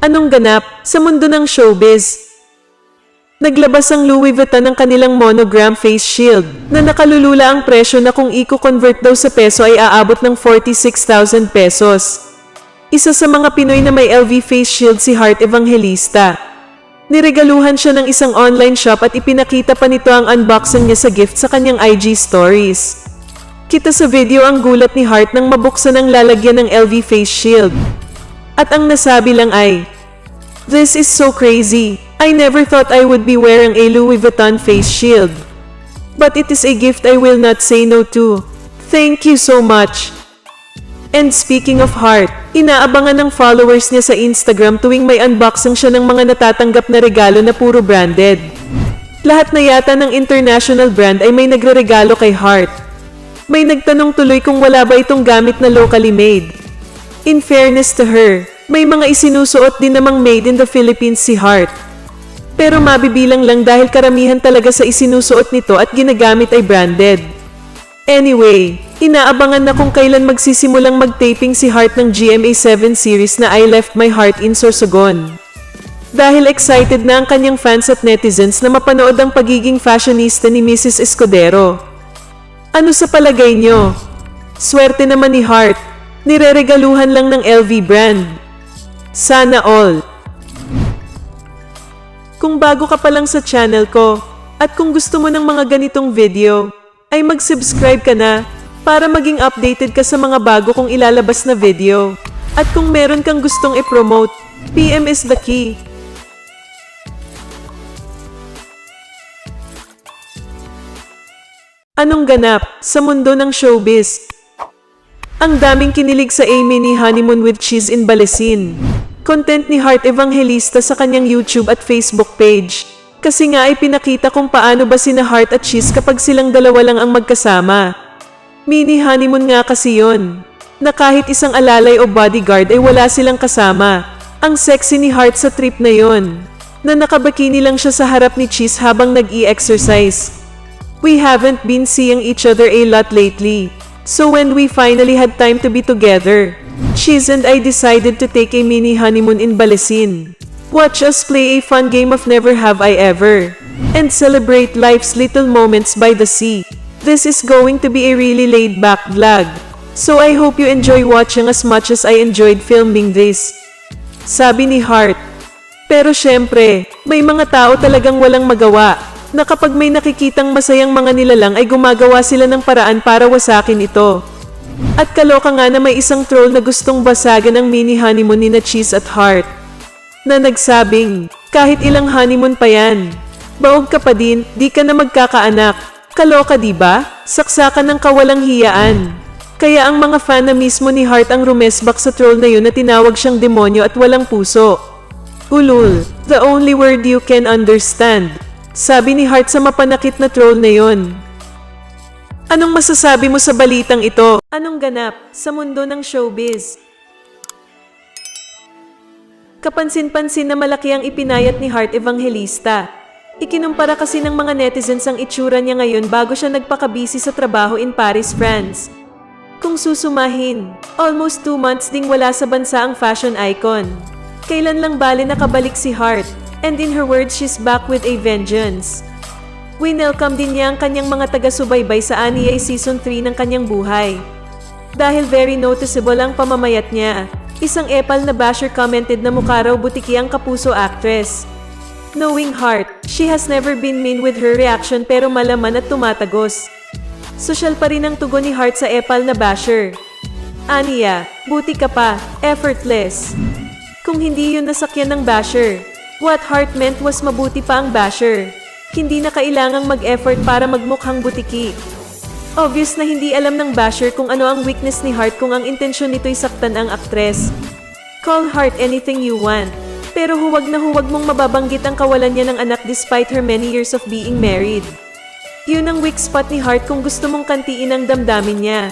Anong ganap sa mundo ng showbiz? Naglabas ang Louis Vuitton ng kanilang monogram face shield na nakalulula ang presyo na kung i-convert daw sa peso ay aabot ng 46,000 pesos. Isa sa mga Pinoy na may LV face shield si Heart Evangelista. Niregaluhan siya ng isang online shop at ipinakita pa nito ang unboxing niya sa gift sa kanyang IG stories. Kita sa video ang gulat ni Heart nang mabuksan ang lalagyan ng LV face shield. At ang nasabi lang ay, "This is so crazy. I never thought I would be wearing a Louis Vuitton face shield. But it is a gift I will not say no to. Thank you so much." And speaking of Heart, inaabangan ng followers niya sa Instagram tuwing may unboxing siya ng mga natatanggap na regalo na puro branded. Lahat na yata ng international brand ay may nagreregalo kay Heart. May nagtanong tuloy kung wala ba itong gamit na locally made. In fairness to her, may mga isinusuot din namang made in the Philippines si Heart. Pero mabibilang lang dahil karamihan talaga sa isinusuot nito at ginagamit ay branded. Anyway, inaabangan na kung kailan magsisimulang mag-taping si Heart ng GMA 7 series na I Left My Heart in Sorsogon. Dahil excited na ang kanyang fans at netizens na mapanood ang pagiging fashionista ni Mrs. Escudero. Ano sa palagay nyo? Swerte naman ni Heart. Nireregaluhan lang ng LV brand. Sana all. Kung bago ka pa lang sa channel ko, at kung gusto mo ng mga ganitong video, ay mag-subscribe ka na para maging updated ka sa mga bago kong ilalabas na video. At kung meron kang gustong i-promote, PM is the key. Anong ganap sa mundo ng showbiz? Ang daming kinilig sa A-Mini Honeymoon with Cheese in Balesin. Content ni Heart Evangelista sa kanyang YouTube at Facebook page. Kasi nga ay pinakita kung paano ba sina Heart at Cheese kapag silang dalawa lang ang magkasama. Mini honeymoon nga kasi yon. Na kahit isang alalay o bodyguard ay wala silang kasama. Ang sexy ni Heart sa trip na yon. Na nakabakini lang siya sa harap ni Cheese habang nag-i-exercise. We haven't been seeing each other a lot lately. So when we finally had time to be together, Cheese and I decided to take a mini honeymoon in Balesin. Watch us play a fun game of Never Have I Ever, and celebrate life's little moments by the sea. This is going to be a really laid-back vlog, so I hope you enjoy watching as much as I enjoyed filming this. Sabi ni Heart. Pero syempre, may mga tao talagang walang magawa, na kapag may nakikitang masayang mga nilalang ay gumagawa sila ng paraan para wasakin ito. At kaloka nga na may isang troll na gustong basagan ang mini honeymoon ni na Cheese at Heart. Na nagsabing, kahit ilang honeymoon pa yan, baog ka pa din, di ka na magkakaanak. Kaloka diba? Saksakan ng kawalang hiyaan. Kaya ang mga fan na mismo ni Heart ang rumesbak sa troll na yun na tinawag siyang demonyo at walang puso. Ulul, the only word you can understand. Sabi ni Heart sa mapanakit na troll na yon. Anong masasabi mo sa balitang ito? Anong ganap sa mundo ng showbiz? Kapansin-pansin na malaki ang ipinayat ni Heart Evangelista. Ikinumpara kasi ng mga netizens ang itsura niya ngayon bago siya nagpakabisi sa trabaho in Paris, France. Kung susumahin, almost 2 months ding wala sa bansa ang fashion icon. Kailan lang bale nakabalik si Heart? And in her words, she's back with a vengeance. Winelcome din niya ang kanyang mga taga-subaybay sa Aniya Season 3 ng kanyang buhay. Dahil very noticeable ang pamamayat niya. Isang epal na basher commented na mukha raw butiki ang kapuso actress. Knowing Heart, she has never been mean with her reaction pero malaman at tumatagos. Social pa rin ang tugon ni Heart sa epal na basher. Aniya, buti ka pa, effortless. Kung hindi yun nasakyan ng basher, what Heart meant was mabuti pa ang basher. Hindi na kailangang mag-effort para magmukhang butiki. Obvious na hindi alam ng basher kung ano ang weakness ni Heart kung ang intensyon nito'y saktan ang aktres. Call Heart anything you want. Pero huwag na huwag mong mababanggit ang kawalan niya ng anak despite her many years of being married. Yun ang weak spot ni Heart kung gusto mong kantiin ang damdamin niya.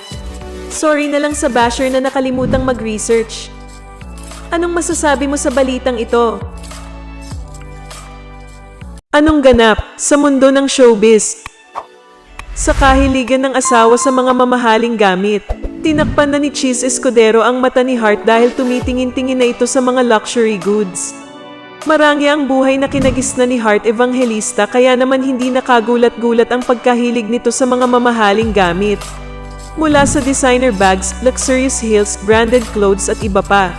Sorry na lang sa basher na nakalimutang mag-research. Anong masasabi mo sa balitang ito? Anong ganap sa mundo ng showbiz? Sa kahiligan ng asawa sa mga mamahaling gamit. Tinakpan na ni Cheese Escudero ang mata ni Heart dahil tumitingin-tingin na ito sa mga luxury goods. Marami ang buhay na kinagisna ni Heart Evangelista kaya naman hindi nakagulat-gulat ang pagkahilig nito sa mga mamahaling gamit. Mula sa designer bags, luxurious heels, branded clothes at iba pa.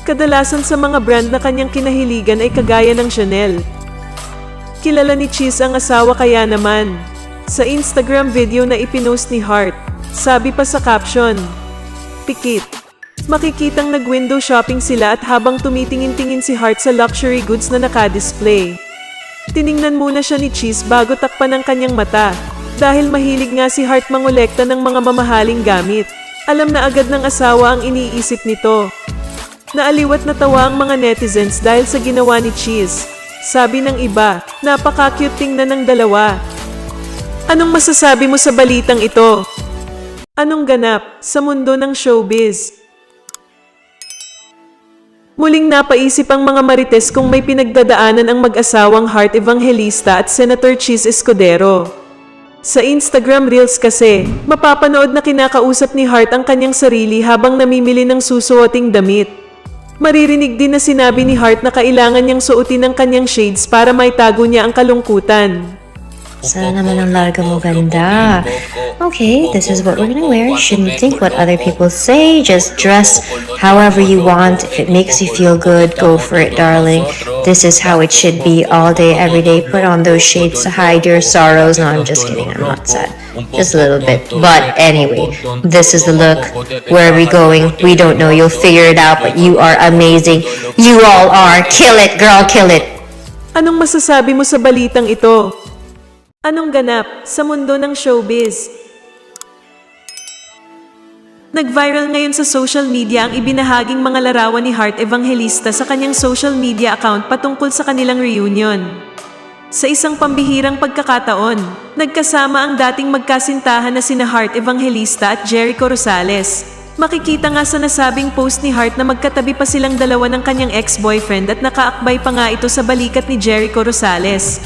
Kadalasan sa mga brand na kanyang kinahiligan ay kagaya ng Chanel. Kilala ni Cheese ang asawa kaya naman. Sa Instagram video na ipinost ni Heart, sabi pa sa caption, "Pikit." Makikitang nag-window shopping sila at habang tumitingin-tingin si Heart sa luxury goods na naka-display. Tiningnan muna siya ni Cheese bago takpan ang kanyang mata. Dahil mahilig nga si Heart mangolekta ng mga mamahaling gamit. Alam na agad ng asawa ang iniisip nito. Naaliwat na tawa ang mga netizens dahil sa ginawa ni Cheese. Sabi ng iba, napaka-cute tingnan ng dalawa. Anong masasabi mo sa balitang ito? Anong ganap sa mundo ng showbiz? Muling napaisip ang mga marites kung may pinagdadaanan ang mag-asawang Heart Evangelista at Senator Cheese Escudero. Sa Instagram Reels kasi, mapapanood na kinakausap ni Heart ang kanyang sarili habang namimili ng susuoting damit. Maririnig din na sinabi ni Heart na kailangan niyang suotin ang kanyang shades para maitago niya ang kalungkutan. Sana naman ang larga mo ganda. Okay, this is what we're gonna wear. Shouldn't think what other people say. Just dress however you want. If it makes you feel good, go for it, darling. This is how it should be all day, every day. Put on those shades to hide your sorrows. No, I'm just kidding. I'm not sad. Just a little bit. But anyway, this is the look. Where are we going? We don't know. You'll figure it out, but you are amazing. You all are. Kill it, girl. Kill it. Anong masasabi mo sa balitang ito? Anong ganap sa mundo ng showbiz? Nag-viral ngayon sa social media ang ibinahaging mga larawan ni Heart Evangelista sa kanyang social media account patungkol sa kanilang reunion. Sa isang pambihirang pagkakataon, nagkasama ang dating magkasintahan na sina Heart Evangelista at Jericho Rosales. Makikita nga sa nasabing post ni Heart na magkatabi pa silang dalawa ng kanyang ex-boyfriend at nakaakbay pa nga ito sa balikat ni Jericho Rosales.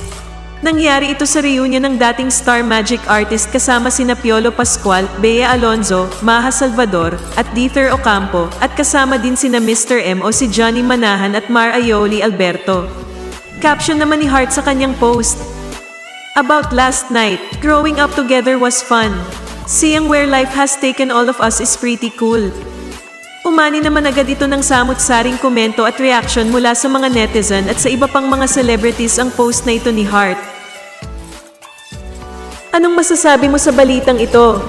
Nangyari ito sa reunion ng dating Star Magic artist kasama sina Piolo Pascual, Bea Alonzo, Maha Salvador, at Dieter Ocampo, at kasama din sina Mr. M o si Johnny Manahan at Mar Aioli Alberto. Caption naman ni Heart sa kanyang post, "About last night, growing up together was fun. Seeing where life has taken all of us is pretty cool." Umani naman agad ito ng samut-saring komento at reaction mula sa mga netizen at sa iba pang mga celebrities ang post na ito ni Heart. Anong masasabi mo sa balitang ito?